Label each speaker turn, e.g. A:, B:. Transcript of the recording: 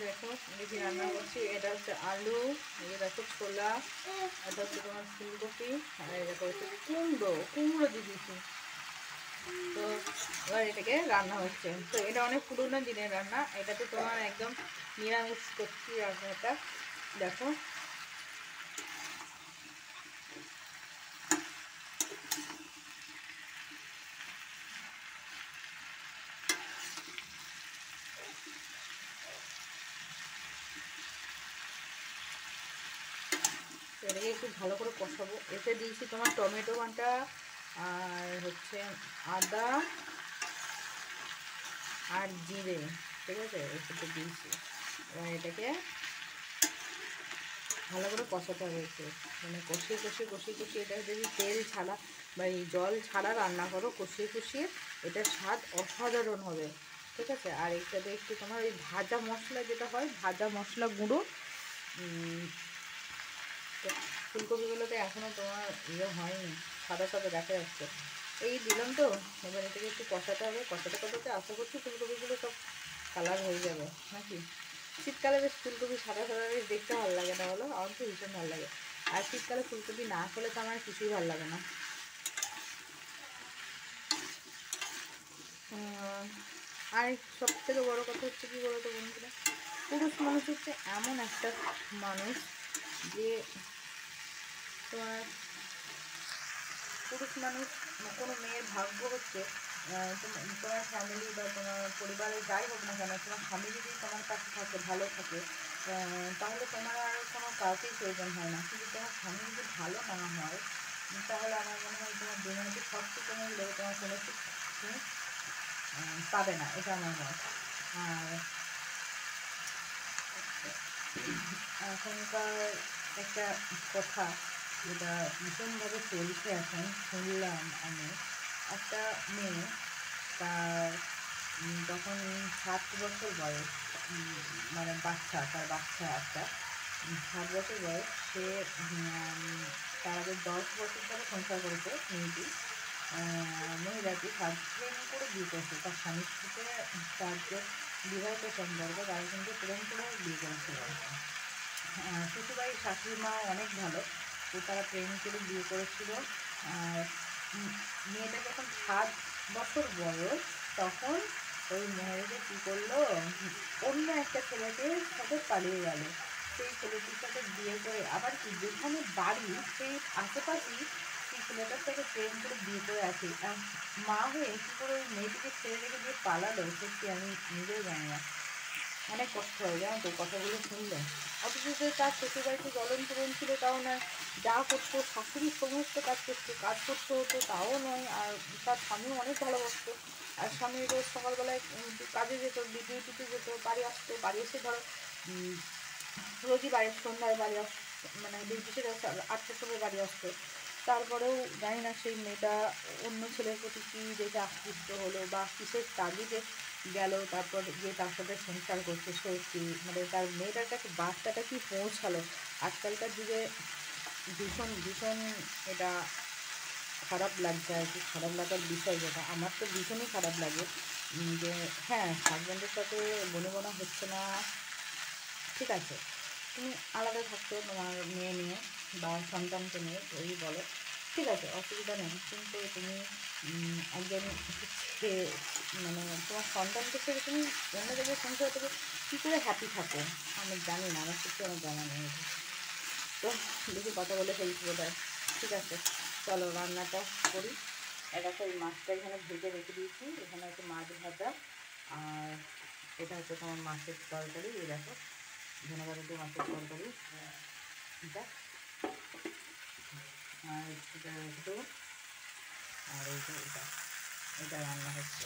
A: দেখো দেখি রান্না করছি। এটা হচ্ছে আলু, এই দেখো ছোলা, এটা হচ্ছে তোমার ফুলকপি, আর এটা হচ্ছে কুমড়ো দিয়ে দিয়েছি। তো এবার এটাকে রান্না হচ্ছে। তো এটা অনেক পুরোনো দিনের রান্না, এটাতে তোমার একদম নিরামিষ করছি রান্নাটা। দেখো এটাকে একটু ভালো করে কষাবো। এতে দিয়েছি তোমার টমেটো বাটা, আর হচ্ছে আদা আর জিরে, ঠিক আছে, এটাতে দিয়েছি। এবার এটাকে ভালো করে কষাতে হবে একটু, মানে কষিয়ে কষিয়ে কষিয়ে কষিয়ে এটা যদি তেল ছাড়া বা এই জল ছাড়া রান্না করো, কষিয়ে কষিয়ে এটার স্বাদ অসাধারণ হবে, ঠিক আছে। আর এটাতে একটু তোমার ওই ভাজা মশলা যেটা হয়, ভাজা মশলা গুঁড়ো, ফুলকপিগুলোতে এখনও তোমার ইয়ে হয়নি, সাদা সাদা দেখা যাচ্ছে, এই দিলাম তো। এবার এটাকে একটু কষাতে হবে, কষাতে কষাতে আশা করছি ফুলকপিগুলো সব কালার হয়ে যাবে নাকি। শীতকালে বেশ ফুলকপি সাদা সাদা বেশ দেখতে ভালো লাগে না বলো? আমার তো ভীষণ ভালো লাগে। আর শীতকালে ফুলকপি না করলে তো আমার কিছুই ভালো লাগে না। আর সব থেকে বড়ো কথা হচ্ছে কি বলো তো বন্ধুরা, পুরুষ মানুষ হচ্ছে এমন একটা মানুষ যে তোমার পুরুষ মানুষ, কোনো মেয়ের ভাগ্য হচ্ছে তোমার ফ্যামিলি বা তোমার পরিবারে যাই হোক না কেন, তোমার স্বামী যদি তোমার কাছে থাকে, ভালো থাকে, তাহলে তোমার আর কোনো কাউকেই প্রয়োজন হয় না। কিন্তু তোমার স্বামী যদি ভালো না হয়, তাহলে আমার মনে হয় তোমার দুনিয়াতে সব কিছু মিলেও তোমার কোনো কিছু পাবে না, এটা আমার মত। আর এখনকার একটা কথা যেটা ভীষণভাবে চলছে এখন, শুনলাম আমি, একটা মেয়ে, তার যখন 7 বছর বয়স, মানে তার বাচ্চা একটা 7 বছর বয়স, সে তার আগে 10 বছর ধরে সংসার করেছে মেয়েটি, মহিলাটি প্রেম করে বিয়ে করেছে তার স্বামীর সাথে। তার যে বিবাহিত সম্পর্ক, তারা কিন্তু প্রেম করে বিয়ে করেছিল। শ্বশুরবাড়ির শাশুড়ি মা অনেক ভালো, তো তারা প্রেম করে বিয়ে করেছিল। আর মেয়েটা যখন 7 বছর বয়স, তখন ওই মহিলাটি কী করলো, অন্য একটা ছেলেকে সাথে পালিয়ে গেল। সেই ছেলেটির সাথে বিয়ে করে, আবার কি যেখানে বাড়ি সেই আশেপাশেই সেই ছেলেটার সাথে প্রেম করে বিয়ে করে আছে। মা হয়ে কী করে ওই মেয়েটিকে ছেড়ে রেখে দিয়ে পালালো, সত্যি আমি নিজেও জানি না। অনেক কষ্ট হয় জানো তো কথাগুলো শুনলে। অথচ যে তার শ্বশুরবাড়িতে জ্বলন পূরণ ছিল তাও নয়, যা করতো শাশুড়ির সমস্ত কাজ করতে হতো তাও নয়। আর তার স্বামীও অনেক ভালোবাসতো। আর স্বামী রোজ সকালবেলায় কাজে যেত, ডিউটিতে যেত, বাড়ি আসতো, বাড়ি এসে ধরো রোজই বাড়ির সন্ধ্যায় বাড়ি মানে ডিউটি সেরে 8টার সময় বাড়ি আসতো। তারপরেও জানি না সেই মেয়েটা অন্য ছেলের প্রতি কী দেখে আকৃষ্ট হলো বা কিসের তাগিদে গেল, তারপর গিয়ে তার সাথে সংসার করছে। সত্যি মানে তার মেয়েটার কাছে বার্তাটা কি পৌঁছালো। আজকালকার যুগে ভীষণ ভীষণ এটা খারাপ লাগছে আর কি, খারাপ লাগার বিষয় যেটা, আমার তো ভীষণই খারাপ লাগে যে হ্যাঁ, হাজব্যান্ডের সাথে বনিবনা হচ্ছে না, ঠিক আছে, তুমি আলাদা থাকছো তোমার মেয়ে নিয়ে বা সন্তানকে নিয়ে, ওই বলো, ঠিক আছে, অসুবিধা নেই। কিন্তু তুমি একজন মানে তোমার সন্তানকে ছেড়ে তুমি অন্য জায়গায় সংসার থেকে কী করে হ্যাপি থাকো, আমি জানি না, আমার সত্যি আমার জানা নেই। তো বেশি কথা বলে ফেলছি বোধহয়। ঠিক আছে, চলো রান্নাটা করি। দেখো এই মাছটা এখানে ভেজে রেখে দিয়েছি, এখানে হচ্ছে মাছ ভাজা, আর এটা হচ্ছে তোমার মাছের তরকারি। এই দেখো ধনেপাতা দিয়ে মাছের তরকারি, এটা আর এটা রেখে দেবো। আর এই যে এটা রান্না হচ্ছে।